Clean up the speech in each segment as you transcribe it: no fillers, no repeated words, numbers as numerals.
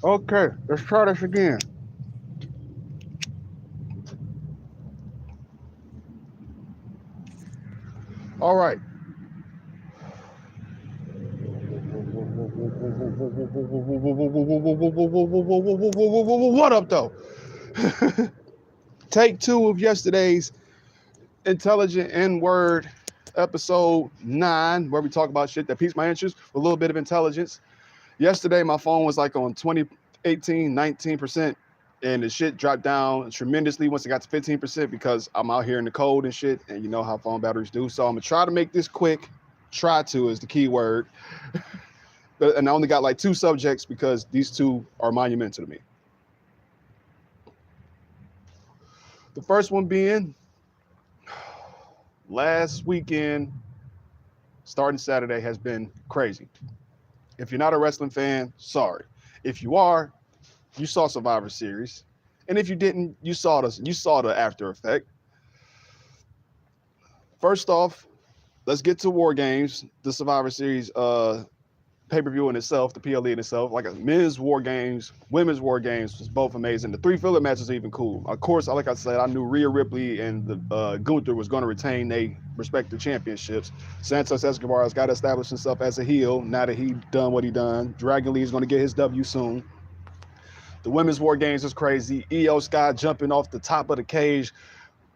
Okay, let's try this again. All right. What up, though? Take two of yesterday's Intelligent N-Word episode 9, where we talk about shit that piques my interest with a little bit of intelligence. Yesterday, my phone was like on 20, 18, 19%, and the shit dropped down tremendously once it got to 15% because I'm out here in the cold and shit, and you know how phone batteries do. So I'm gonna try to make this quick. Try to is the key word. And I only got like two subjects because these two are monumental to me. The first one being last weekend, starting Saturday, has been crazy. If you're not a wrestling fan, sorry. If you are, you saw Survivor Series, and if you didn't, you saw the after effect. First off, let's get to War Games, the Survivor Series pay-per-view in itself, the PLE in itself, like a men's War Games, women's War Games was both amazing. The three filler matches are even cool. Of course, like I said, I knew Rhea Ripley and the Gunther was going to retain their respective championships. Santos Escobar has got to establish himself as a heel now that he done what he done. Dragon Lee is going to get his W soon. The women's War Games was crazy. Io Sky jumping off the top of the cage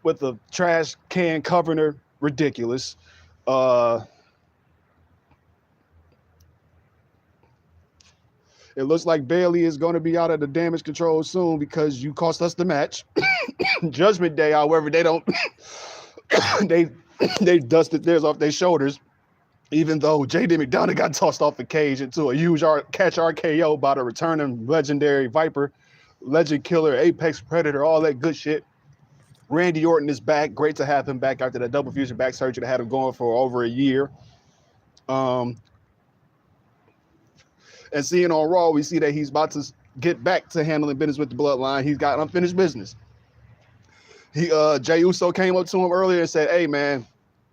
with a trash can covering her, ridiculous. Uh, It looks like Bailey is going to be out of the damage control soon because you cost us the match. Judgment Day, however, they don't they they dusted theirs off their shoulders, even though JD McDonough got tossed off the cage into a huge catch RKO by the returning legendary Viper, legend killer, apex predator, all that good shit. Randy Orton is back. Great to have him back after that double fusion back surgery that had him going for over a year. Um, and seeing on Raw, we see that he's about to get back to handling business with the bloodline. He's got unfinished business. Jay Uso came up to him earlier and said, "Hey man,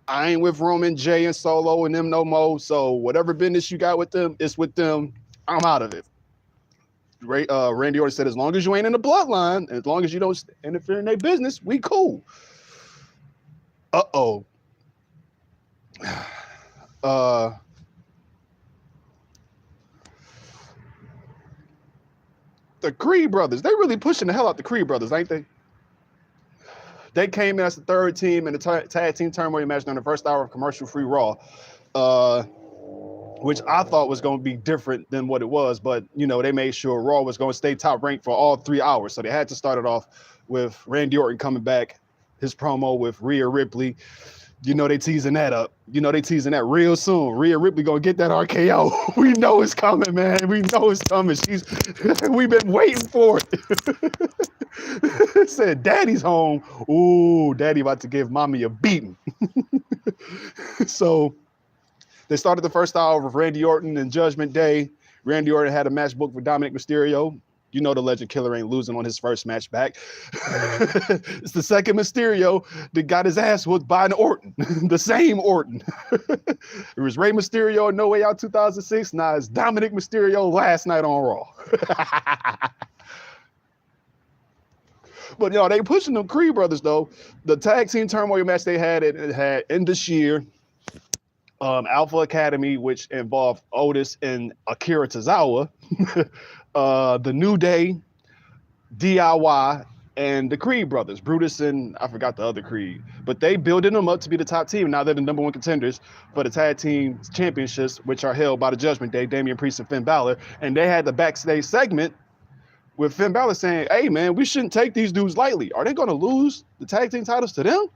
I ain't with Roman, Jay, and Solo and them no more. So whatever business you got with them, it's with them. I'm out of it." Randy Orton said, "As long as you ain't in the bloodline, as long as you don't interfere in their business, we cool." Uh-oh. Uh, the Creed brothers, they really pushing the hell out the Creed brothers, ain't they? They came in as the third team in the tag team turmoil match during the first hour of commercial-free Raw, uh, which I thought was going to be different than what it was. But, you know, they made sure Raw was going to stay top ranked for all 3 hours. So they had to start it off with Randy Orton coming back, his promo with Rhea Ripley. You know they teasing that up. You know they teasing that real soon. Rhea Ripley gonna get that RKO. We know it's coming, man. We know it's coming. We've been waiting for it. Said daddy's home. Ooh, daddy about to give mommy a beating. So they started the first hour with Randy Orton and Judgment Day. Randy Orton had a match booked with Dominic Mysterio. You know the legend killer ain't losing on his first match back. It's the second Mysterio that got his ass whooped by an Orton, the same Orton. It was Rey Mysterio in No Way Out 2006. Now it's Dominic Mysterio last night on Raw. But you know they pushing them Creed brothers though. The tag team turmoil match they had in this year. Alpha Academy, which involved Otis and Akira Tozawa, the New Day, DIY, and the Creed brothers, Brutus and I forgot the other Creed, but they building them up to be the top team. Now they're the number one contenders for the tag team championships, which are held by the Judgment Day, Damian Priest and Finn Balor. And they had the backstage segment with Finn Balor saying, "Hey man, we shouldn't take these dudes lightly. Are they going to lose the tag team titles to them?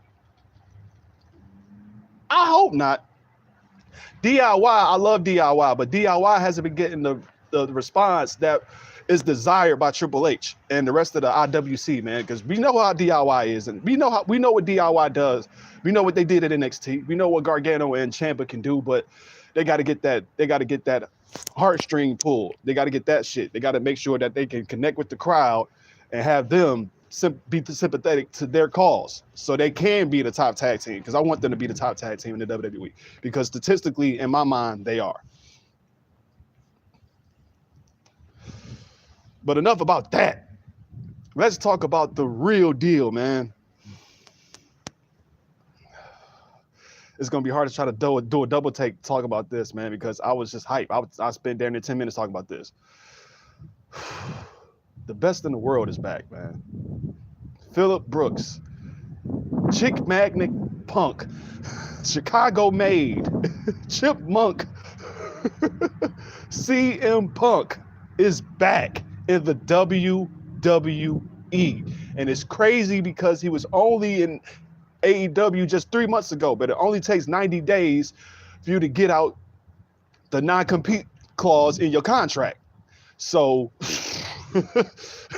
I hope not." DIY, I love DIY, but DIY hasn't been getting the response that is desired by Triple H and the rest of the IWC, man, because we know how DIY is, and we know what DIY does. We know what they did at NXT. We know what Gargano and Ciampa can do, but they got to get that heartstring pulled. They got to get that shit. They got to make sure that they can connect with the crowd and have them be sympathetic to their cause so they can be the top tag team, because I want them to be the top tag team in the WWE, because statistically, in my mind, they are. But enough about that. Let's talk about the real deal, man. It's gonna be hard to try to do a double take talk about this, man, because I was just hyped. I spent damn near 10 minutes talking about this. The best in the world is back, man. Phillip Brooks, Chick Magnet Punk, Chicago made, Chipmunk, CM Punk is back in the WWE. And it's crazy because he was only in AEW just 3 months ago, but it only takes 90 days for you to get out the non-compete clause in your contract. So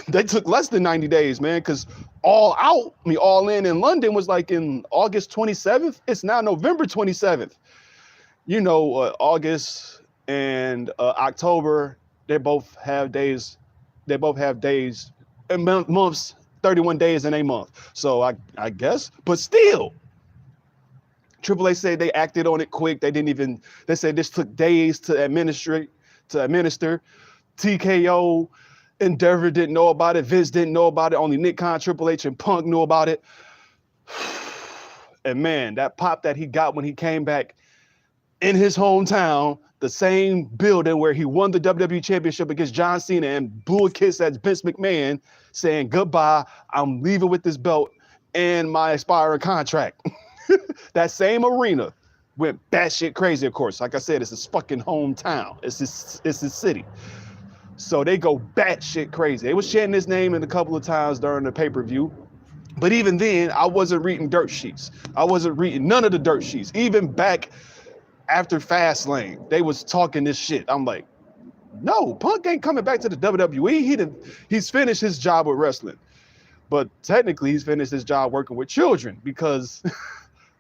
they took less than 90 days, man, because All In London was like in August 27th. It's now November 27th. You know, August and October, they both have days. They both have days and months, 31 days in a month. So I guess, but still, AAA said they acted on it quick. They said this took days to administer. TKO, Endeavor didn't know about it. Vince didn't know about it. Only Nick Khan, Triple H, and Punk knew about it. And man, that pop that he got when he came back in his hometown, the same building where he won the WWE Championship against John Cena and blew a kiss at Vince McMahon, saying goodbye, I'm leaving with this belt and my expiring contract. That same arena went batshit crazy, of course. Like I said, it's his fucking hometown. It's his city. So they go batshit crazy. They was chanting his name in a couple of times during the pay-per-view. But even then, I wasn't reading dirt sheets. I wasn't reading none of the dirt sheets. Even back after Fastlane, they was talking this shit. I'm like, no, Punk ain't coming back to the WWE. He's finished his job with wrestling. But technically, he's finished his job working with children because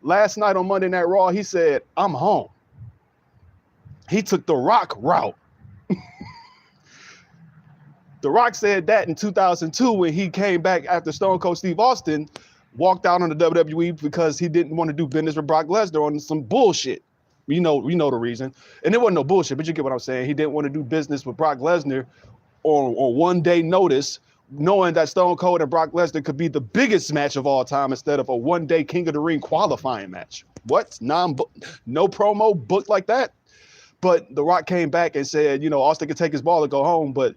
last night on Monday Night Raw, he said, I'm home. He took the Rock route. The Rock said that in 2002 when he came back after Stone Cold Steve Austin walked out on the WWE because he didn't want to do business with Brock Lesnar on some bullshit. We know the reason. And it wasn't no bullshit, but you get what I'm saying. He didn't want to do business with Brock Lesnar on 1 day notice, knowing that Stone Cold and Brock Lesnar could be the biggest match of all time instead of a 1 day King of the Ring qualifying match. What? No promo booked like that? But The Rock came back and said, you know, Austin could take his ball and go home, but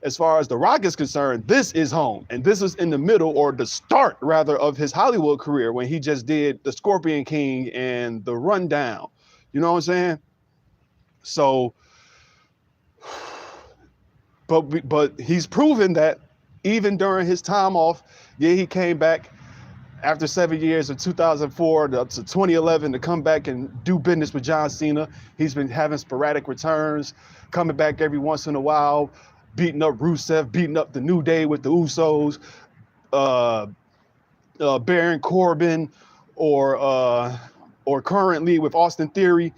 as far as The Rock is concerned, this is home. And this is in the middle, or the start, rather, of his Hollywood career when he just did The Scorpion King and The Rundown. You know what I'm saying? So, but he's proven that even during his time off, yeah, he came back after 7 years of 2004 to 2011 to come back and do business with John Cena. He's been having sporadic returns, coming back every once in a while, beating up Rusev, beating up the New Day with the Usos, Baron Corbin, or currently with Austin Theory,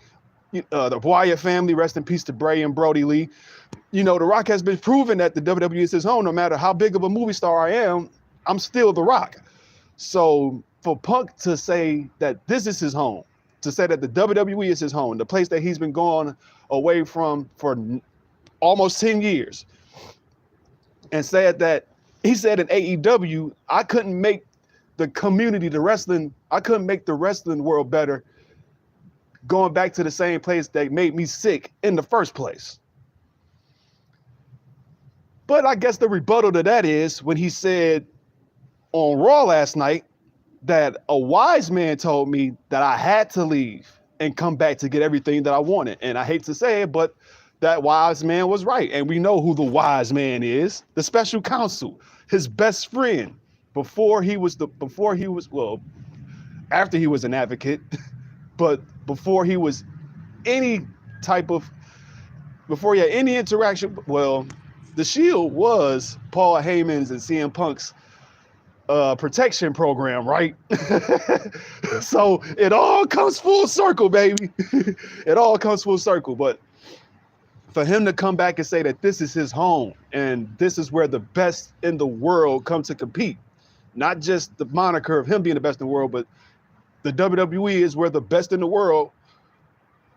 the Wyatt family, rest in peace to Bray and Brody Lee. You know, The Rock has been proven that the WWE is his home. No matter how big of a movie star I am, I'm still The Rock. So for Punk to say that this is his home, to say that the WWE is his home, the place that he's been going away from for almost 10 years, and said that he said in AEW, I couldn't make the community, I couldn't make the wrestling world better going back to the same place that made me sick in the first place. But I guess the rebuttal to that is when he said on Raw last night that a wise man told me that I had to leave and come back to get everything that I wanted. And I hate to say it, but that wise man was right. And we know who the wise man is, the special counsel, his best friend, after he was an advocate, but before he was before he had any interaction, well, the Shield was Paul Heyman's and CM Punk's protection program, right? So it all comes full circle, baby. It all comes full circle. But for him to come back and say that this is his home and this is where the best in the world come to compete, not just the moniker of him being the best in the world, but the WWE is where the best in the world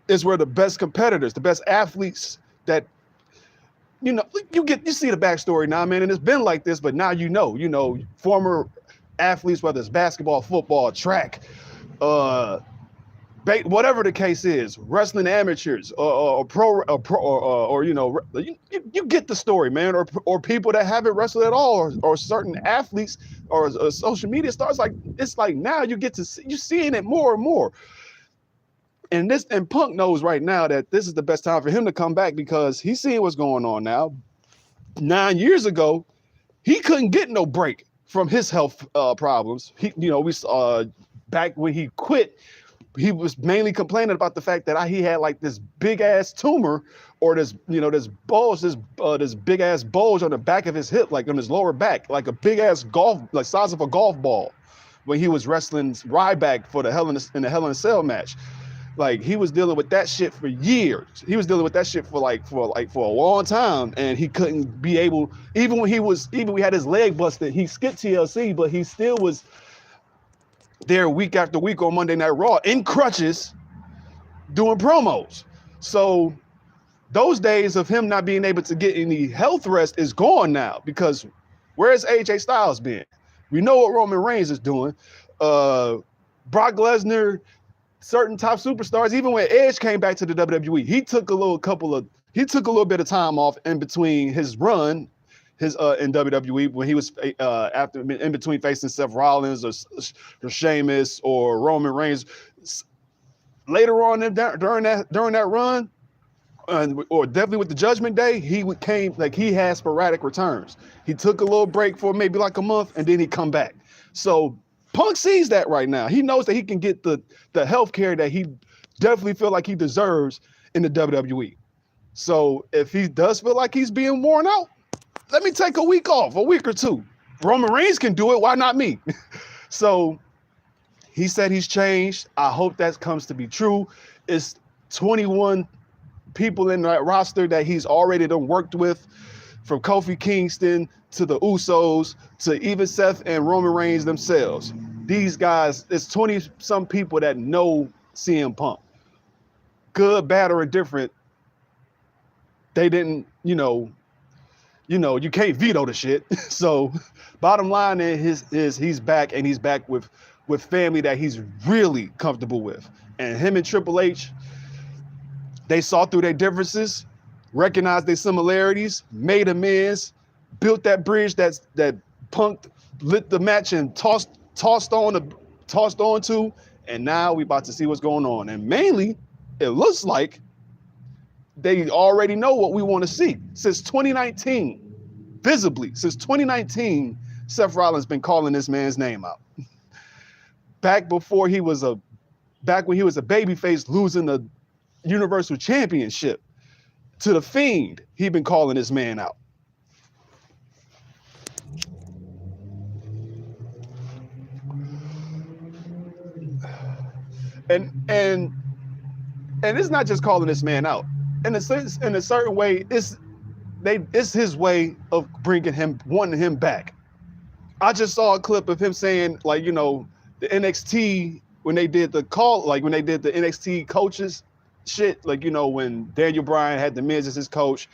is, where the best competitors, the best athletes that you know, you see the backstory now, man, and it's been like this, but now you know, former athletes, whether it's basketball, football, track, whatever the case is, wrestling amateurs or you know, you get the story, man, or people that haven't wrestled at all, or certain athletes or social media stars. Like, it's like now you get to see, you're seeing it more and more. And Punk knows right now that this is the best time for him to come back, because he's seeing what's going on now. 9 years ago, he couldn't get no break from his health problems. We back when he quit, he was mainly complaining about the fact that he had like this big ass tumor, or this bulge, this big ass bulge on the back of his hip, like on his lower back, like a big ass like size of a golf ball, when he was wrestling Ryback for the Hell in a Cell match. Like, he was dealing with that shit for years. He was dealing with that shit for a long time, and he couldn't be able, even when we had his leg busted, he skipped TLC, but he still was there week after week on Monday Night Raw in crutches doing promos. So those days of him not being able to get any health rest is gone now, because where's AJ Styles been? We know what Roman Reigns is doing. Brock Lesnar, certain top superstars, even when Edge came back to the WWE, he took a little bit of time off in between his run, in WWE, when he was in between facing Seth Rollins or Sheamus or Roman Reigns. Later on during that run, or definitely with the Judgment Day, he had sporadic returns. He took a little break for maybe like a month, and then he come back. So Punk sees that right now. He knows that he can get the health care that he definitely feel like he deserves in the WWE. So if he does feel like he's being worn out, let me take a week off, a week or two. Roman Reigns can do it. Why not me? So he said he's changed. I hope that comes to be true. It's 21 people in that roster that he's already done worked with, from Kofi Kingston to the Usos to even Seth and Roman Reigns themselves. These guys, it's 20-some people that know CM Punk. Good, bad, or indifferent, they didn't, you can't veto the shit. So bottom line is he's back, and he's back with family that he's really comfortable with. And him and Triple H, they saw through their differences, recognized their similarities, made amends, built that bridge that Punk lit the match and tossed onto, and now we about to see what's going on. And mainly, it looks like they already know what we want to see. Since 2019, Seth Rollins been calling this man's name out. Back when he was a babyface, losing the Universal Championship to The Fiend, he been calling this man out. And it's not just calling this man out. In a certain way, it's his way of wanting him back. I just saw a clip of him saying, like, the NXT, when they did the NXT coaches shit, like, when Daniel Bryan had The Miz as his coach,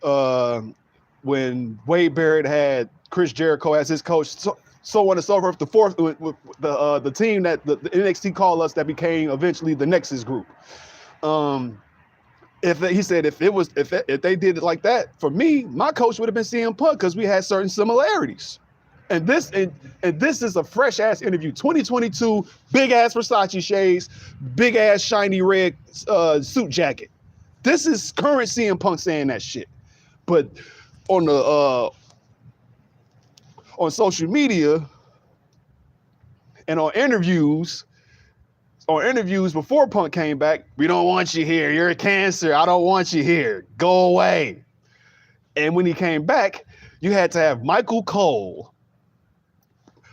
when Wade Barrett had Chris Jericho as his coach, so on and so forth. The team that the NXT called us, that became eventually the Nexus group. If they did it like that, for me, my coach would have been CM Punk, because we had certain similarities. And this is a fresh ass interview. 2022, big ass Versace shades, big ass shiny red suit jacket. This is current CM Punk saying that shit. But on social media and on interviews before Punk came back, we don't want you here. You're a cancer. I don't want you here. Go away. And when he came back, you had to have Michael Cole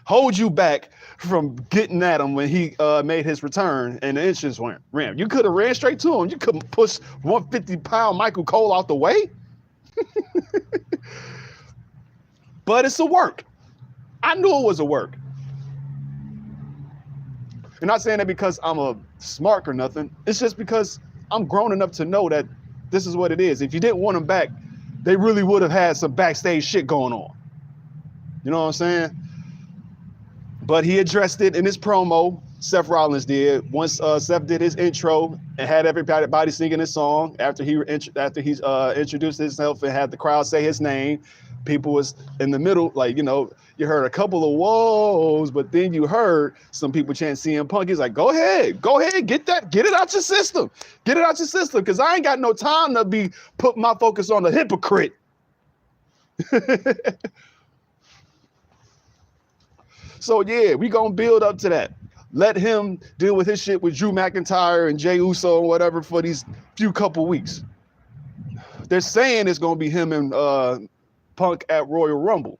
hold you back from getting at him when he made his return and the insurance ran. You could have ran straight to him. You couldn't push 150-pound Michael Cole out the way. But it's a work. I knew it was a work. I'm not saying that because I'm a smart or nothing. It's just because I'm grown enough to know that this is what it is. If you didn't want him back, they really would have had some backstage shit going on. You know what I'm saying? But he addressed it in his promo. Seth Rollins did. Once Seth did his intro and had everybody singing his song after he introduced himself and had the crowd say his name. People was in the middle, like, you know, you heard a couple of whoas, but then you heard some people chant CM Punk. He's like, go ahead, get it out your system. Get it out your system, because I ain't got no time to be putting my focus on the hypocrite. So yeah, we gonna build up to that. Let him deal with his shit with Drew McIntyre and Jey Uso and whatever for these few couple weeks. They're saying it's gonna be him and Punk at Royal Rumble.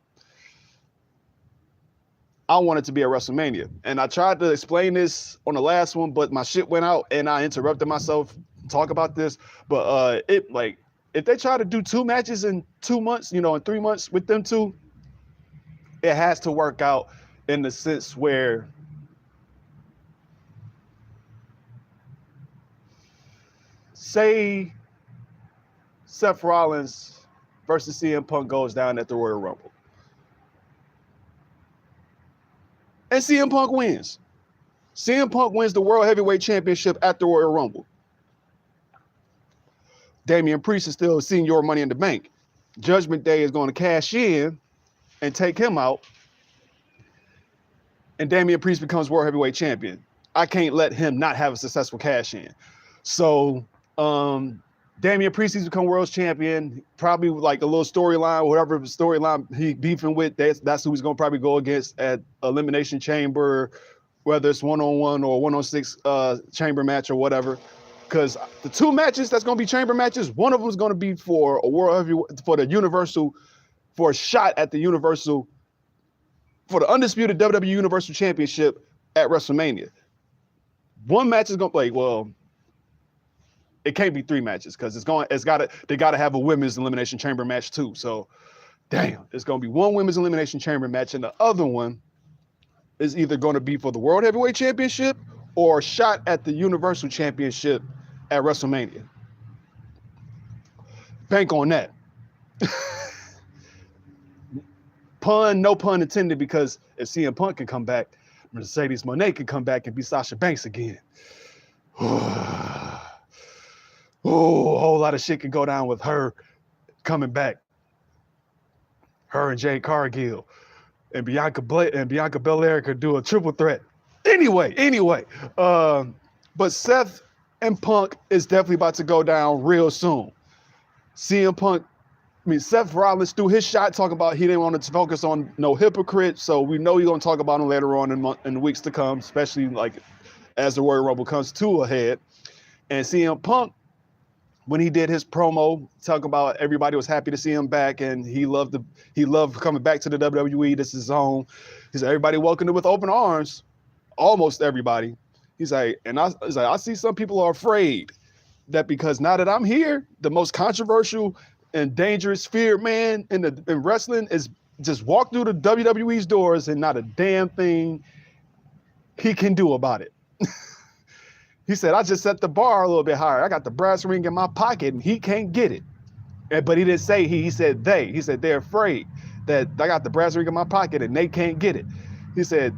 I want it to be at WrestleMania. And I tried to explain this on the last one, but my shit went out and I interrupted myself to talk about this. But if they try to do 2 matches in 2 months, in 3 months with them two, it has to work out in the sense where say Seth Rollins versus CM Punk goes down at the Royal Rumble. And CM Punk wins. CM Punk wins the World Heavyweight Championship at the Royal Rumble. Damian Priest is still senior Money in the Bank. Judgment Day is going to cash in and take him out. And Damian Priest becomes World Heavyweight Champion. I can't let him not have a successful cash in. So Damian Priest has become World Champion. Probably like a little storyline, whatever storyline he beefing with, that's who he's going to probably go against at Elimination Chamber, whether it's 1-on-1 or 1-on-6 chamber match or whatever. Because the 2 matches that's going to be chamber matches, one of them is going to be for a World Heavyweight, for a shot at the Universal, for the undisputed WWE Universal Championship at WrestleMania. One match is going to play, well, it can't be 3 matches because they got to have a women's elimination chamber match too. So, damn, it's going to be one women's elimination chamber match, and the other one is either going to be for the World Heavyweight Championship or a shot at the Universal Championship at WrestleMania. Bank on that. No pun intended, because if CM Punk can come back, Mercedes Moné can come back and be Sasha Banks again. Oh, a whole lot of shit can go down with her coming back. Her and Jade Cargill and Bianca Belair could do a triple threat. Anyway, but Seth and Punk is definitely about to go down real soon. Seth Rollins threw his shot talking about he didn't want to focus on no hypocrite, so we know he's going to talk about him later on in the weeks to come, especially like as the Royal Rumble comes to a head. And CM Punk, when he did his promo, talking about everybody was happy to see him back and he loved coming back to the WWE. This is his home. He said everybody welcomed him with open arms, almost everybody. He's like, I see some people are afraid that because now that I'm here, the most controversial and dangerous feared man in wrestling is just walk through the WWE's doors and not a damn thing he can do about it. He said, I just set the bar a little bit higher. I got the brass ring in my pocket and he can't get it. But he didn't say he said they. He said they're afraid that I got the brass ring in my pocket and they can't get it. He said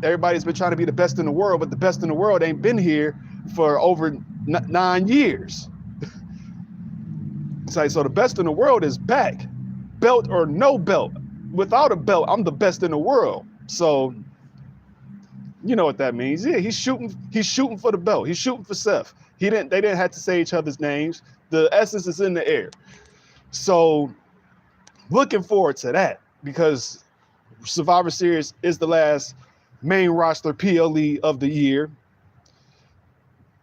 everybody's been trying to be the best in the world, but the best in the world ain't been here for over 9 years. So the best in the world is back, belt or no belt. Without a belt, I'm the best in the world. So you know what that means. Yeah, he's shooting for the belt. He's shooting for Seth. They didn't have to say each other's names. The essence is in the air. So looking forward to that, because Survivor Series is the last main roster PLE of the year.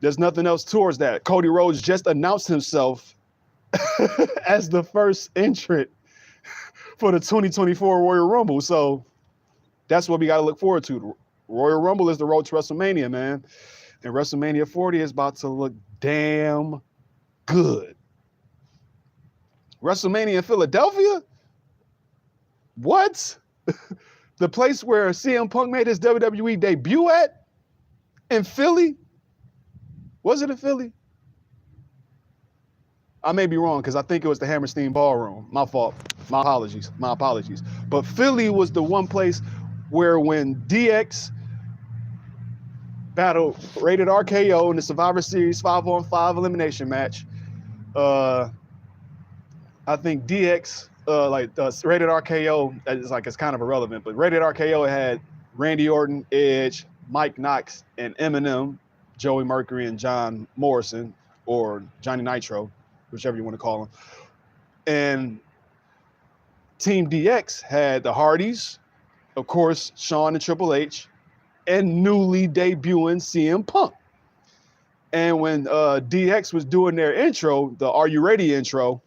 There's nothing else towards that. Cody Rhodes just announced himself as the first entrant for the 2024 Royal Rumble. So that's what we got to look forward to. Royal Rumble is the road to WrestleMania, man. And WrestleMania 40 is about to look damn good. WrestleMania in Philadelphia? What? The place where CM Punk made his WWE debut at? In Philly? Was it in Philly? I may be wrong because I think it was the Hammerstein Ballroom. My fault. My apologies. My apologies. But Philly was the one place where when DX battled Rated RKO in the Survivor Series 5-on-5 elimination match, I think DX, Rated RKO, it's kind of irrelevant, but Rated RKO had Randy Orton, Edge, Mike Knox, and Eminem, Joey Mercury, and John Morrison, or Johnny Nitro, whichever you want to call him. And Team DX had the Hardys, of course, Shawn and Triple H, and newly debuting CM Punk. And when DX was doing their intro, the Are You Ready intro,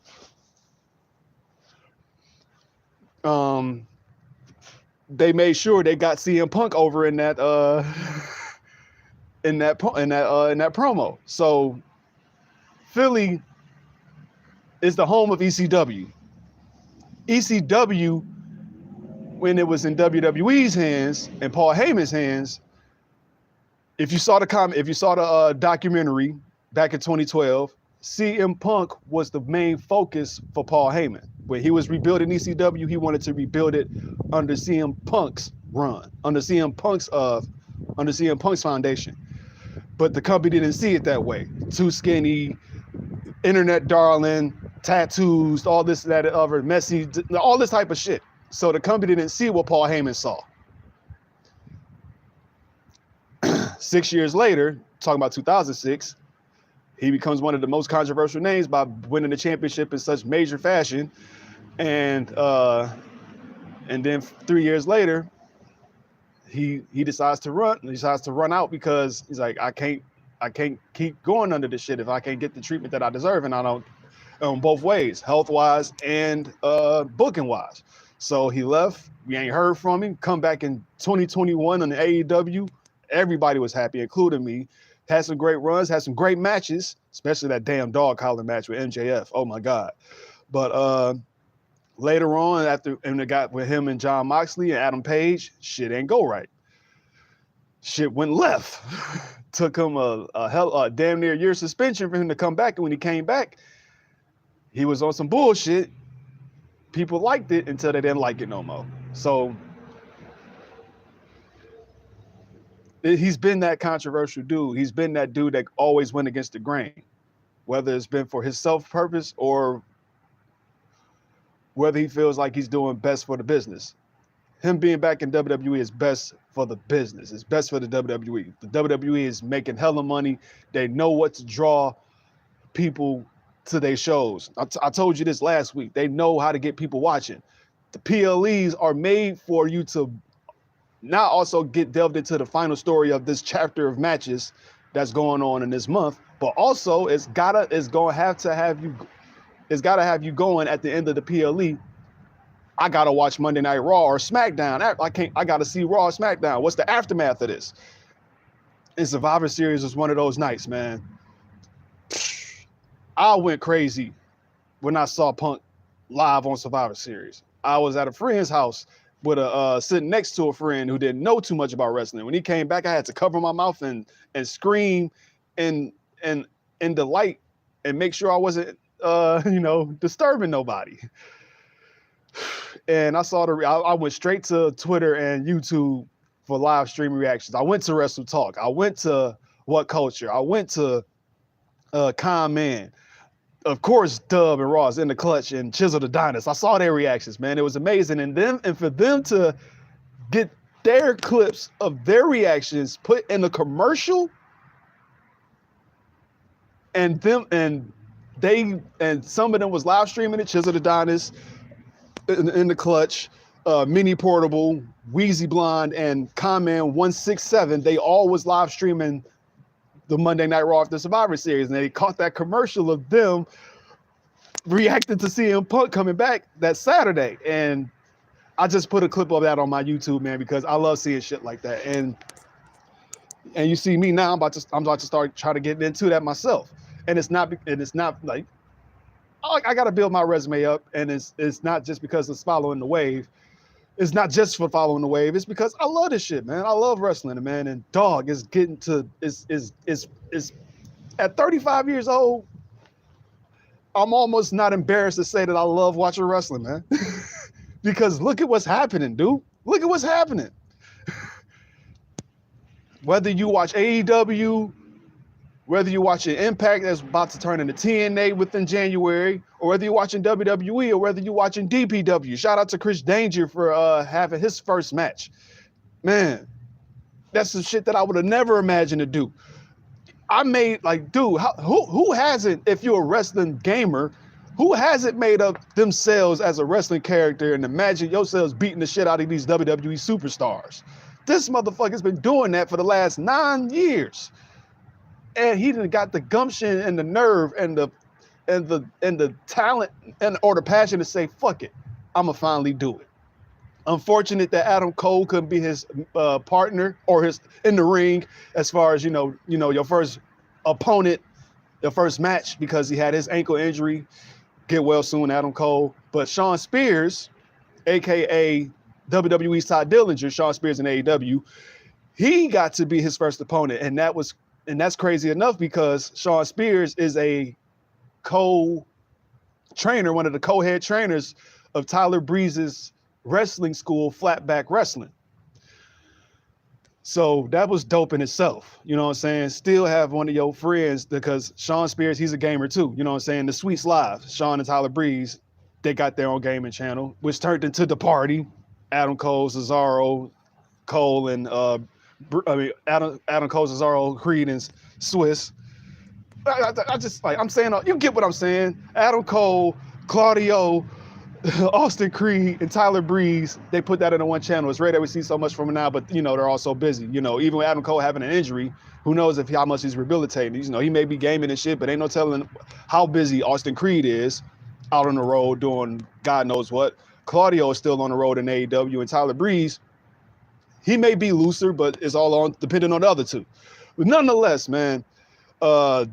they made sure they got CM Punk over in that in that promo. So Philly is the home of ECW. ECW, when it was in WWE's hands and Paul Heyman's hands, if you saw the documentary back in 2012, CM Punk was the main focus for Paul Heyman. When he was rebuilding ECW, he wanted to rebuild it under CM Punk's run, under CM Punk's foundation. But the company didn't see it that way. Too skinny, internet darling, tattoos, all this, that, other, messy, all this type of shit. So the company didn't see what Paul Heyman saw. 6 years later, talking about 2006, he becomes one of the most controversial names by winning the championship in such major fashion. And then 3 years later, he decides to run. He decides to run out because he's like, I can't keep going under this shit if I can't get the treatment that I deserve, and I don't, both ways, health wise and booking wise. So he left. We ain't heard from him. Come back in 2021 on the AEW. Everybody was happy, including me. Had some great runs, had some great matches, especially that damn dog collar match with MJF. Oh my God. But later on, after it got with him and John Moxley and Adam Page, shit ain't go right. Shit went left. Took him a damn near year suspension for him to come back. And when he came back, he was on some bullshit. People liked it until they didn't like it no more. So he's been that controversial dude. He's been that dude that always went against the grain, whether it's been for his self-purpose or whether he feels like he's doing best for the business. Him being back in WWE is best for the business. It's best for the WWE. The WWE is making hella money. They know what to draw people to their shows. I told you this last week. They know how to get people watching. The PLEs are made for you to not also get delved into the final story of this chapter of matches that's going on in this month, but also it's gotta have you going at the end of the PLE. I gotta watch Monday Night Raw or SmackDown. I gotta see Raw or SmackDown. What's the aftermath of this? And Survivor Series was one of those nights, man. I went crazy when I saw Punk live on Survivor Series. I was at a friend's house with sitting next to a friend who didn't know too much about wrestling. When he came back, I had to cover my mouth and scream in delight and make sure I wasn't disturbing nobody. And I went straight to Twitter and YouTube for live streaming reactions. I went to Wrestle Talk. I went to What Culture. I went to Con Man. Of course, Dub and Ross in the Clutch and Chisel the Dynast. I saw their reactions, man. It was amazing. And for them to get their clips of their reactions put in a commercial, and some of them was live streaming it, Chisel the Dynast, in the Clutch, Mini Portable, Wheezy Blonde, and Conman 167. They all was live streaming the Monday Night Raw after Survivor Series, and they caught that commercial of them reacting to CM Punk coming back that Saturday. And I just put a clip of that on my YouTube, man, because I love seeing shit like that. And you see me now, I'm about to start trying to get into that myself. And it's not like I got to build my resume up, and it's not just because it's following the wave. It's not just for following the wave. It's because I love this shit, man. I love wrestling, man. And dog is is at 35 years old. I'm almost not embarrassed to say that I love watching wrestling, man. Because look at what's happening, dude. Look at what's happening. Whether you watch AEW, whether you're watching Impact that's about to turn into TNA within January, or whether you're watching WWE, or whether you're watching DPW. Shout out to Chris Danger for having his first match. Man, that's some shit that I would have never imagined to do. I made, like, dude, who hasn't, if you're a wrestling gamer, who hasn't made up themselves as a wrestling character and imagine yourselves beating the shit out of these WWE superstars? This motherfucker's been doing that for the last 9 years. And he done got the gumption and the nerve and the talent and or the passion to say, fuck it, I'ma finally do it. Unfortunate that Adam Cole couldn't be his partner or his in the ring as far as your first opponent, your first match, because he had his ankle injury. Get well soon, Adam Cole. But Shawn Spears, aka WWE's Todd Dillinger, Shawn Spears in AEW, he got to be his first opponent, and that's crazy enough because Shawn Spears is a co-trainer, one of the co-head trainers of Tyler Breeze's wrestling school, Flatback Wrestling. So that was dope in itself. You know what I'm saying? Still have one of your friends, because Shawn Spears, he's a gamer too. You know what I'm saying? The Sweets Live, Shawn and Tyler Breeze, they got their own gaming channel, which turned into The Party. Adam Cole, Cesaro, Cole, and Adam Cole, Cesaro, Creed, and Swiss. I just, like, I'm saying, you get what I'm saying. Adam Cole, Claudio, Austin Creed, and Tyler Breeze, they put that in one channel. It's rare that we see so much from them now, but they're all so busy. Even with Adam Cole having an injury, who knows how much he's rehabilitating. He may be gaming and shit, but ain't no telling how busy Austin Creed is out on the road doing God knows what. Claudio is still on the road in AEW, and Tyler Breeze, he may be looser, but it's all on depending on the other two. But nonetheless, man, like,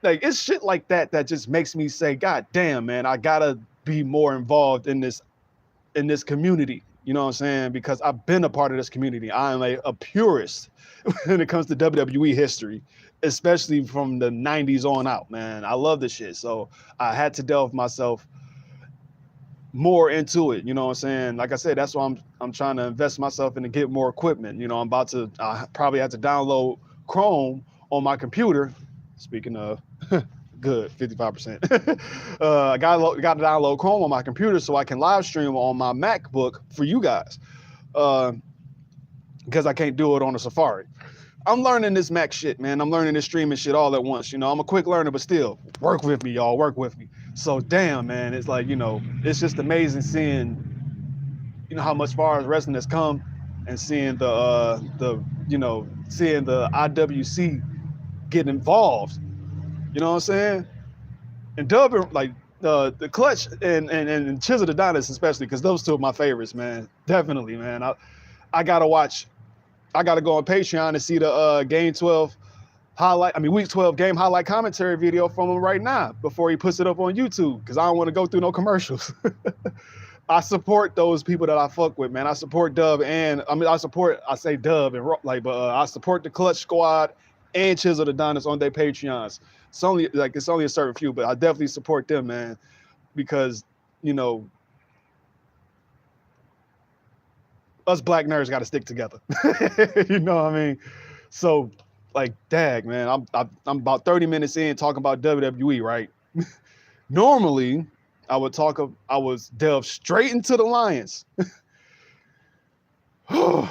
it's shit like that just makes me say, God damn, man, I gotta be more involved in this community. You know what I'm saying? Because I've been a part of this community. I am a purist when it comes to WWE history, especially from the 90s on out, man. I love this shit. So I had to delve myself more into it. You know what I'm saying? Like I said, that's why I'm trying to invest myself in to get more equipment. I probably have to download Chrome on my computer. Speaking of, good, 55%. I got to download Chrome on my computer so I can live stream on my MacBook for you guys, because I can't do it on a Safari. I'm learning this Mac shit, man. I'm learning this streaming shit all at once. I'm a quick learner, but still, work with me, y'all. Work with me. So damn, man, it's like, it's just amazing seeing, how much far as wrestling has come, and seeing seeing the IWC get involved. You know what I'm saying? And Dub, like the Clutch and Chisel the Dynasty especially, because those two are my favorites, man. Definitely, man. I gotta watch. I gotta go on Patreon to see the Game 12 Week 12 game highlight commentary video from him right now before he puts it up on YouTube, because I don't want to go through no commercials. I support those people that I fuck with, man. I support Dub, and I support the Clutch Squad and Chisel the Dynasty on their Patreons. It's only a certain few, but I definitely support them, man, because us black nerds got to stick together. You know what I mean? So, like, dag, man, I'm about 30 minutes in talking about WWE, right? Normally, I would delve straight into the Lions. We're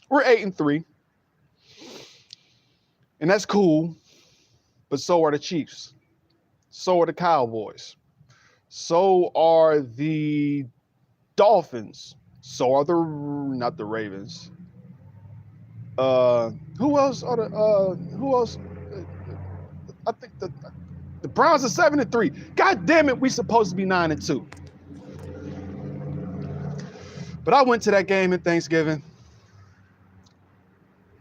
8-3. And that's cool, but so are the Chiefs. So are the Cowboys. So are the Dolphins. So are not the Ravens. Who else? I think the Browns are 7-3. God damn it, we supposed to be 9-2. But I went to that game in Thanksgiving,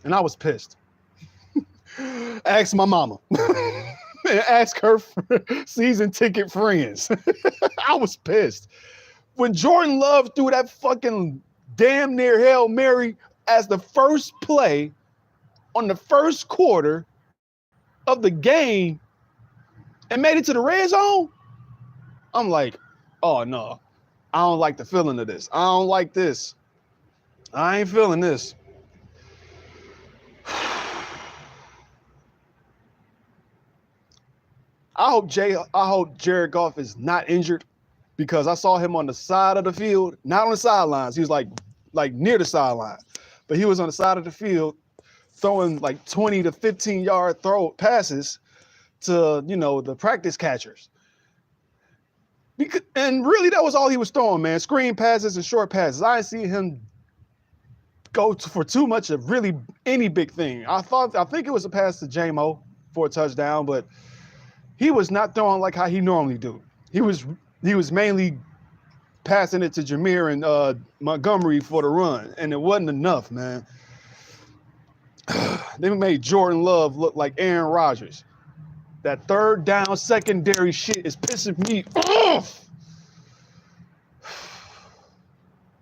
and I was pissed. Ask my mama. Ask her season ticket friends. I was pissed. When Jordan Love threw that fucking damn near Hail Mary as the first play on the first quarter of the game, and made it to the red zone. I'm like, oh no, I don't like the feeling of this. I don't like this. I ain't feeling this. I hope Jared Goff is not injured, because I saw him on the side of the field, not on the sidelines. He was like near the sideline, but he was on the side of the field throwing like 20 to 15 yard passes to, the practice catchers. And really, that was all he was throwing, man. Screen passes and short passes. I didn't see him go for too much of really any big thing. I think it was a pass to J-Mo for a touchdown, but he was not throwing like how he normally do. He was mainly passing it to Jameer and Montgomery for the run, and it wasn't enough, man. They made Jordan Love look like Aaron Rodgers. That third down secondary shit is pissing me off.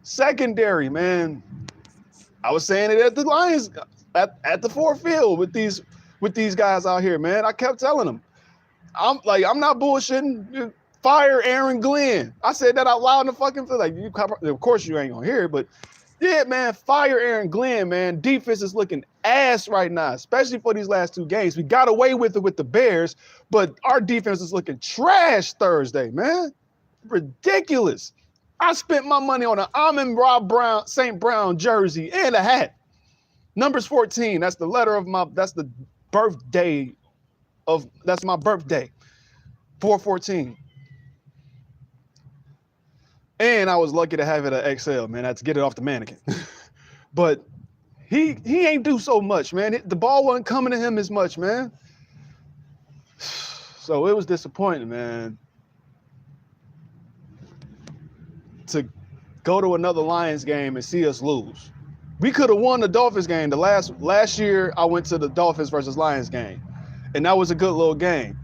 Secondary, man. I was saying it at the Lions, at the Ford Field with these guys out here, man. I kept telling them, I'm not bullshitting. Fire Aaron Glenn. I said that out loud in the fucking field. Like, of course you ain't gonna hear it, but yeah, man, fire Aaron Glenn, man. Defense is looking ass right now, especially for these last two games. We got away with it with the Bears, but our defense is looking trash Thursday, man. Ridiculous. I spent my money on an Amon-Ra St. Brown jersey and a hat. Numbers 14. That's the birthday that's my birthday. 4/14. And I was lucky to have it at XL, man. I had to get it off the mannequin. But he ain't do so much, man. The ball wasn't coming to him as much, man. So it was disappointing, man. To go to another Lions game and see us lose. We could have won the Dolphins game. Last year, I went to the Dolphins versus Lions game, and that was a good little game.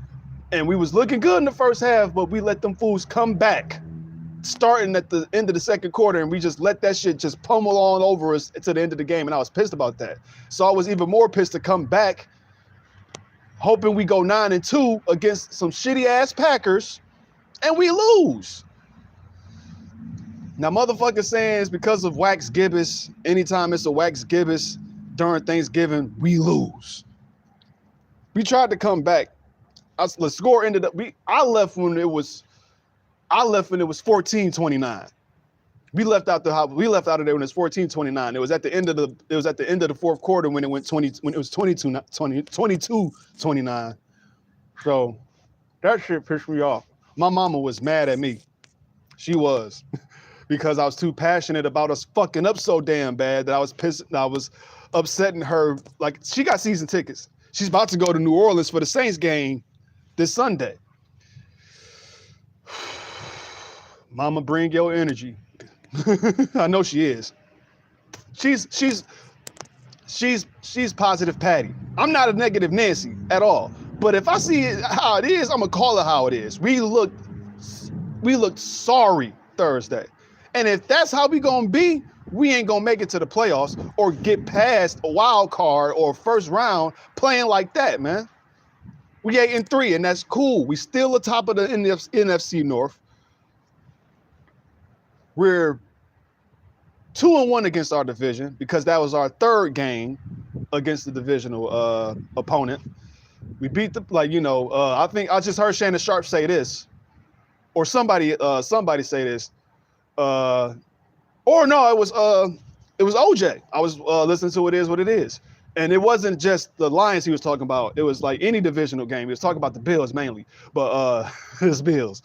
And we was looking good in the first half, but we let them fools come back starting at the end of the second quarter, and we just let that shit just pummel on over us to the end of the game, and I was pissed about that. So I was even more pissed to come back, hoping we go 9-2 against some shitty-ass Packers, and we lose. Now, motherfuckers saying it's because of Wax Gibbous. Anytime it's a Wax Gibbous during Thanksgiving, we lose. We tried to come back. The score ended up. I left when it was 14-29. We left out of there when it was 14-29. It was at the end of the fourth quarter when it was 22-29. So that shit pissed me off. My mama was mad at me. She was. Because I was too passionate about us fucking up so damn bad that I was pissed. I was upsetting her. Like, she got season tickets. She's about to go to New Orleans for the Saints game this Sunday. Mama, bring your energy. I know she is. She's positive Patty. I'm not a negative Nancy at all. But if I see it how it is, I'm gonna call it how it is. We looked sorry Thursday. And if that's how we gonna be, we ain't gonna make it to the playoffs or get past a wild card or first round playing like that, man. We 8-3, and that's cool. We still atop of the NFC North. We're 2-1 against our division because that was our third game against the divisional opponent. We beat I think I just heard Shannon Sharp say this, or somebody say this. Or no, it was OJ. I was listening to It Is What It Is. And it wasn't just the Lions he was talking about. It was like any divisional game. He was talking about the Bills mainly, but it's Bills.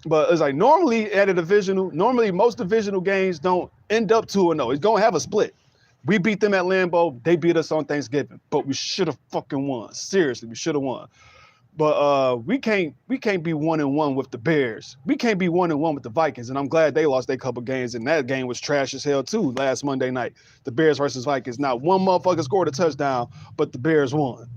But it's like normally most divisional games don't end up 2-0. It's gonna have a split. We beat them at Lambeau. They beat us on Thanksgiving, but we should have fucking won. Seriously, we should have won. But we can't be 1-1 with the Bears. We can't be 1-1 with the Vikings. And I'm glad they lost their couple games. And that game was trash as hell too last Monday night. The Bears versus Vikings. Not one motherfucker scored a touchdown, but the Bears won.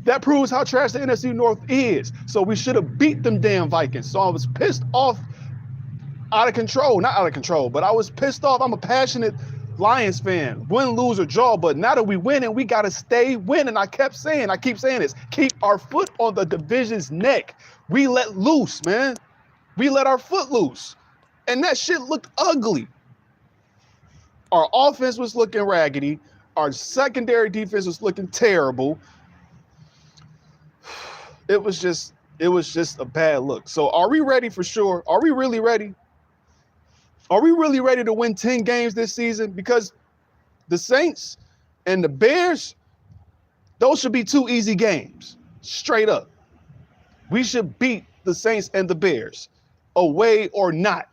That proves how trash the NFC North is. So we should have beat them damn Vikings. So I was pissed off, out of control. Not out of control, but I was pissed off. I'm a passionate Lions fan, win, lose, or draw, but now that we winning, we got to stay winning. I keep saying this, keep our foot on the division's neck. We let loose, man. We let our foot loose. And that shit looked ugly. Our offense was looking raggedy. Our secondary defense was looking terrible. It was just a bad look. So are we ready for sure? Are we really ready? Are we really ready to win 10 games this season? Because the Saints and the Bears, those should be 2 easy games, straight up. We should beat the Saints and the Bears, away or not.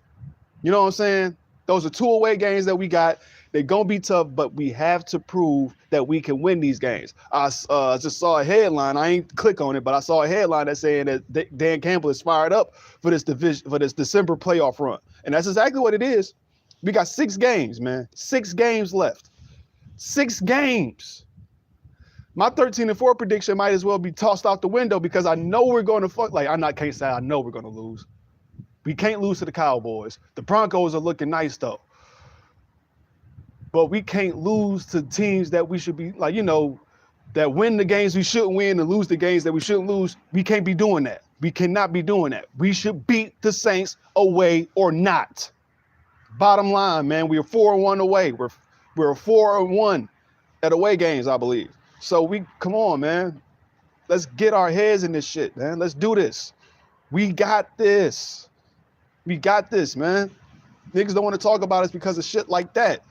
You know what I'm saying? Those are 2 away games that we got. They're going to be tough, but we have to prove that we can win these games. I just saw a headline. I ain't click on it, but I saw a headline that's saying that Dan Campbell is fired up for this December playoff run. And that's exactly what it is. We got 6 games, man. 6 games left. 6 games. My 13-4 prediction might as well be tossed out the window because I know we're going to can't say I know we're going to lose. We can't lose to the Cowboys. The Broncos are looking nice, though. But we can't lose to teams that we should be, that win the games we shouldn't win and lose the games that we shouldn't luse. We can't be doing that. We cannot be doing that. We should beat the Saints away or not. Bottom line, man, we are 4-1 away. We're 4-1 at away games, I believe. So come on, man. Let's get our heads in this shit, man. Let's do this. We got this. We got this, man. Niggas don't want to talk about us because of shit like that.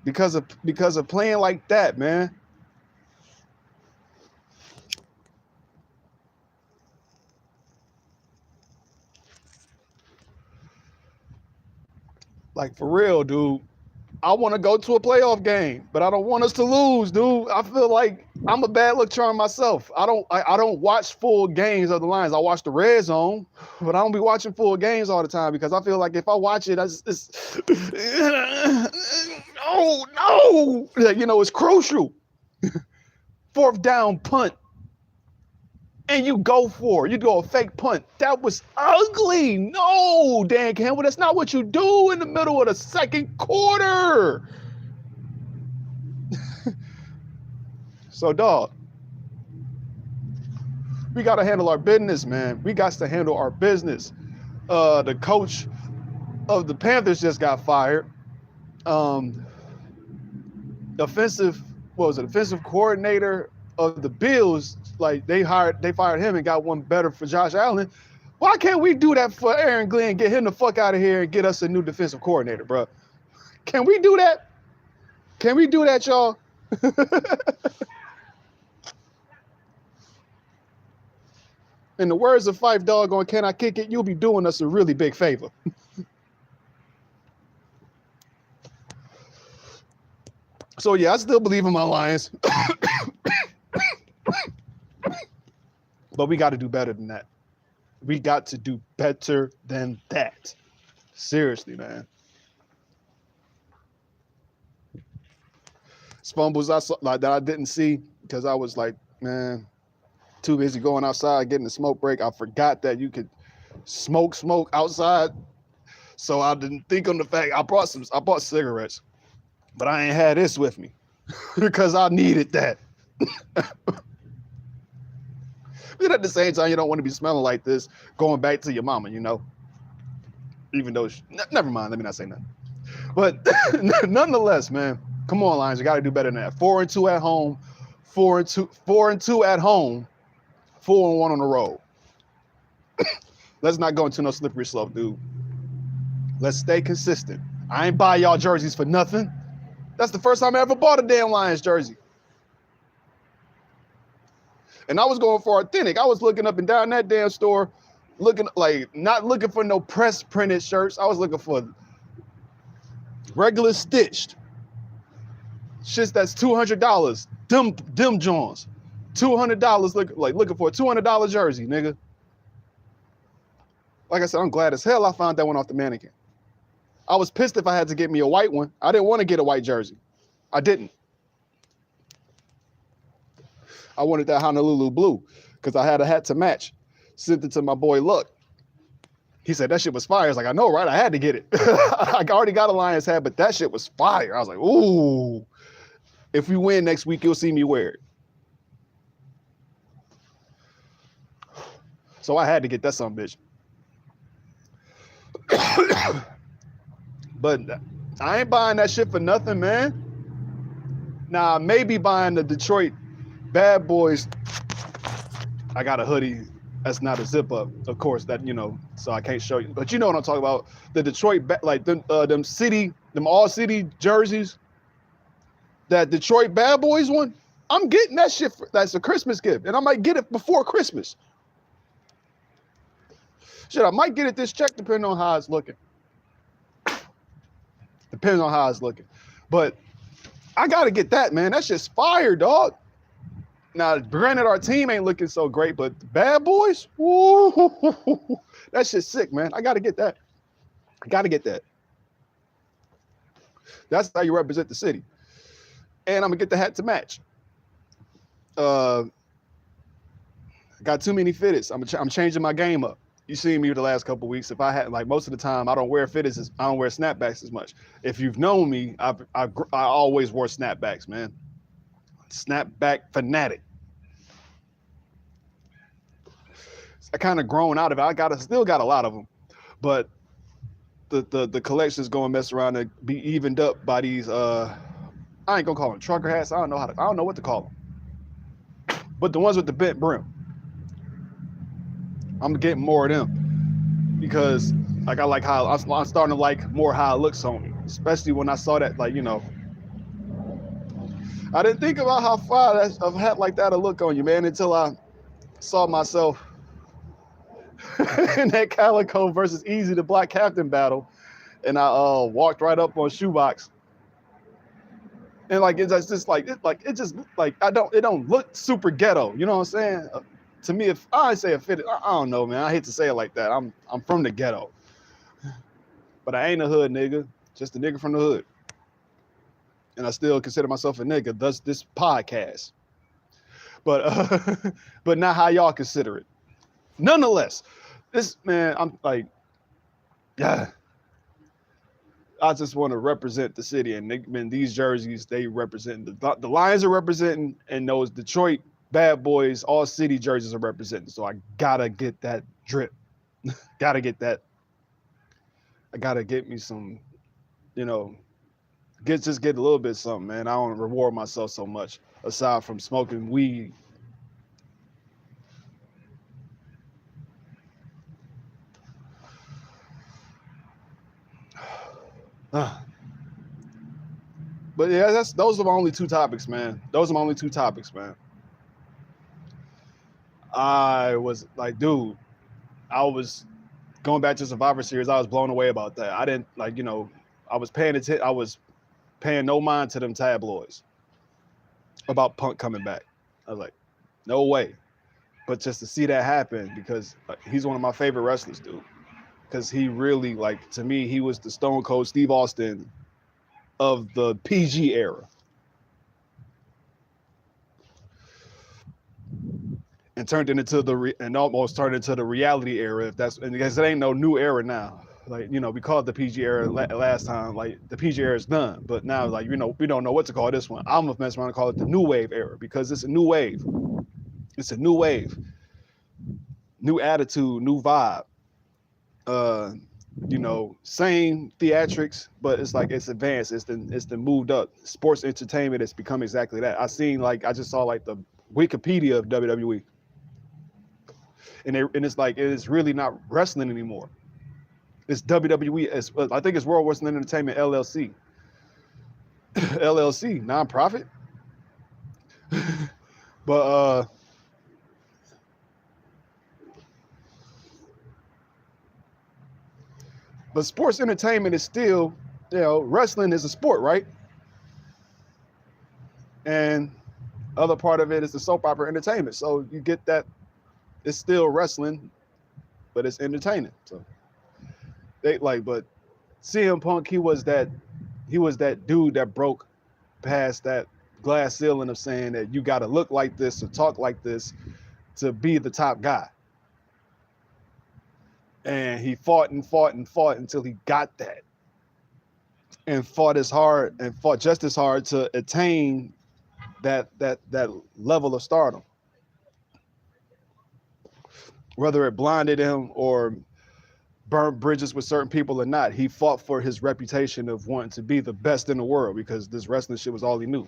Because of playing like that, man. Like, for real, dude. I want to go to a playoff game, but I don't want us to lose, dude. I feel like I'm a bad luck charm myself. I don't watch full games of the Lions. I watch the red zone, but I don't be watching full games all the time because I feel like if I watch it, it's crucial. 4th down punt. And you go for it. You do a fake punt. That was ugly. No, Dan Campbell, that's not what you do in the middle of the second quarter. So, dog, we got to handle our business, man. We got to handle our business. The coach of the Panthers just got fired. Offensive coordinator of the Bills, they fired him and got one better for Josh Allen. Why can't we do that for Aaron Glenn, get him the fuck out of here and get us a new defensive coordinator, bro? Can we do that? Can we do that, y'all? In the words of Fife Dog on Can I Kick It, you'll be doing us a really big favor. So, yeah, I still believe in my Lions. But we got to do better than that. We got to do better than that. Seriously, man. Fumbles I saw that I didn't see because I was like, man, too busy going outside getting the smoke break. I forgot that you could smoke outside. So I didn't think on the fact I bought cigarettes, but I ain't had this with me because I needed that. But at the same time, you don't want to be smelling like this going back to your mama, even though never mind, let me not say nothing. But nonetheless, man, come on, Lions, you got to do better than that. 4-2 at home, 4-2 at home, 4-1 on the road. Let's not go into no slippery slope, dude. Let's stay consistent. I ain't buy y'all jerseys for nothing. That's the first time I ever bought a damn Lions jersey. And I was going for authentic. I was looking up and down that damn store, not looking for no press printed shirts. I was looking for regular stitched. Shits that's $200. Them Jones. $200 looking for a $200 jersey, nigga. Like I said, I'm glad as hell I found that one off the mannequin. I was pissed if I had to get me a white one. I didn't want to get a white jersey. I didn't. I wanted that Honolulu blue because I had a hat to match. Sent it to my boy Luck. He said that shit was fire. I was like, I know, right? I had to get it. I already got a Lions hat, but that shit was fire. I was like, ooh. If we win next week, you'll see me wear it. So I had to get that son bitch. But I ain't buying that shit for nothing, man. Now, maybe buying the Detroit Bad Boys. I got a hoodie. That's not a zip up, of course, that, you know, so I can't show you. But you know what I'm talking about. The Detroit, like them all city jerseys. That Detroit Bad Boys one. I'm getting that shit. That's a Christmas gift. And I might get it before Christmas. Shit, I might get it this check depending on how it's looking. Depends on how it's looking. But I got to get that, man. That shit's fire, dog. Now, granted, our team ain't looking so great, but the Bad Boys, woo, that shit's sick, man. I got to get that. I got to get that. That's how you represent the city. And I'm going to get the hat to match. Got too many fitteds. I'm changing my game up. You seen me the last couple of weeks. If I had, like, most of the time, I don't wear fitteds. I don't wear snapbacks as much. If you've known me, I always wore snapbacks, man. Snapback fanatic. I kind of grown out of it. I still got a lot of them, but the collection's going to mess around and be evened up by these. I ain't gonna call them trucker hats. I don't know what to call them, but the ones with the bent brim. I'm getting more of them because like I like how I'm starting to like more how it looks on me, especially when I saw that, like, you know, I didn't think about how far a hat like that'll look on you, man, until I saw myself in that Calico versus Easy the Black Captain battle, and I walked right up on Shoebox, and like it don't look super ghetto, you know what I'm saying? To me, if I say it fitted, I don't know, man. I hate to say it like that. I'm from the ghetto, but I ain't a hood nigga, just a nigga from the hood. And I still consider myself a nigga, thus this podcast. But but not how y'all consider it. Nonetheless, this, man, I'm like, yeah. I just want to represent the city, and these jerseys, they represent the Lions are representing, and those Detroit Bad Boys all city jerseys are representing. So I gotta get that drip. Gotta get that. I gotta get me some, you know, get a little bit of something, man. I don't reward myself so much aside from smoking weed. But yeah, those are my only two topics, man. I was like, dude, I was going back to Survivor Series. I was blown away about that. I didn't, like, you know, I was paying no mind to them tabloids about Punk coming back. I was like, no way. But just to see that happen, because he's one of my favorite wrestlers, dude. Because he really, like, to me, he was the Stone Cold Steve Austin of the PG era. And almost turned into the reality era, because it ain't no new era now. Like, you know, we called the PG era last time, like the PG era is done, but now, like, you know, we don't know what to call this one. I'm gonna mess around and call it the new wave era, because it's a new wave. It's a new wave, new attitude, new vibe. You know, same theatrics, but it's like it's advanced. It's the moved up. Sports entertainment has become exactly that. I just saw like the Wikipedia of WWE, and it's like it is really not wrestling anymore. It's WWE. I think it's World Wrestling Entertainment LLC. LLC, nonprofit. But sports entertainment is still, you know, wrestling is a sport, right? And other part of it is the soap opera entertainment. So you get that it's still wrestling, but it's entertaining. So but CM Punk, he was that dude that broke past that glass ceiling of saying that you got to look like this or talk like this to be the top guy. And he fought and fought and fought until he got that, and fought just as hard to attain that level of stardom. Whether it blinded him or burnt bridges with certain people or not, he fought for his reputation of wanting to be the best in the world because this wrestling shit was all he knew.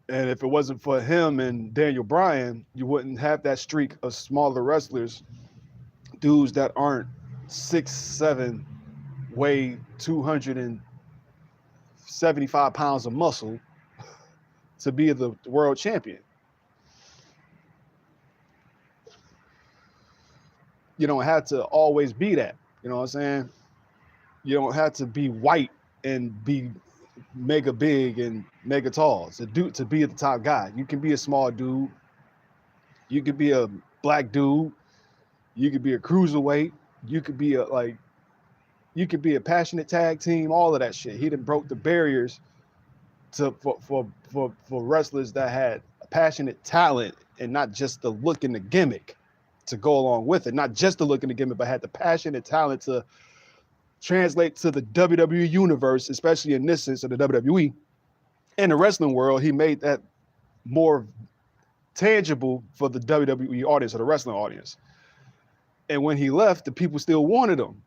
And if it wasn't for him and Daniel Bryan, you wouldn't have that streak of smaller wrestlers, dudes that aren't 6'7", weigh 275 pounds of muscle to be the world champion. You don't have to always be that. You know what I'm saying? You don't have to be white and be mega big and mega tall to be the top guy. You can be a small dude. You could be a black dude. You could be a cruiserweight. You could be a passionate tag team. All of that shit. He done broke the barriers for wrestlers that had passionate talent and not just the look and the gimmick to go along with it. Not just the look and the gimmick, but had the passionate talent to translate to the WWE universe, especially in this sense of the WWE. In the wrestling world, he made that more tangible for the WWE audience or the wrestling audience. And when he left, the people still wanted him.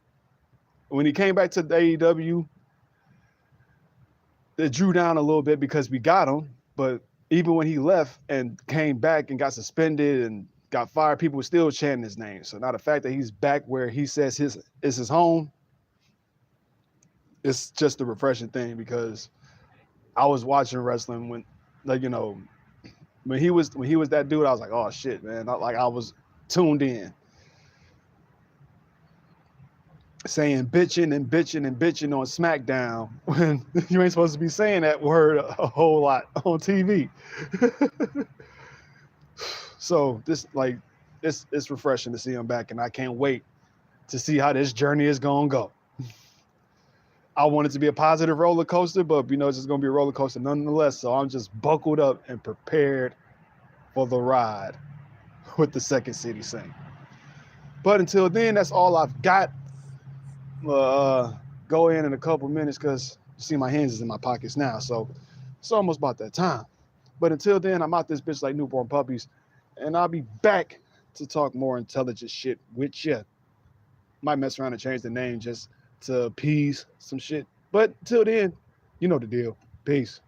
When he came back to the AEW, it drew down a little bit because we got him. But even when he left and came back and got suspended and got fired, people were still chanting his name. So now the fact that he's back where he says is his home, it's just a refreshing thing because I was watching wrestling when, when he was that dude, I was like, oh shit, man. I was tuned in. Saying bitching and bitching and bitching on SmackDown when you ain't supposed to be saying that word a whole lot on TV. So it's refreshing to see him back, and I can't wait to see how this journey is gonna go. I want it to be a positive roller coaster, but it's just gonna be a roller coaster nonetheless. So I'm just buckled up and prepared for the ride with the Second City Saint. But until then, that's all I've got. Go in a couple minutes because you see my hands is in my pockets now, so it's almost about that time. But until then, I'm out this bitch like newborn puppies, and I'll be back to talk more intelligent shit with you. Might mess around and change the name just to appease some shit, but till then, you know the deal. Peace.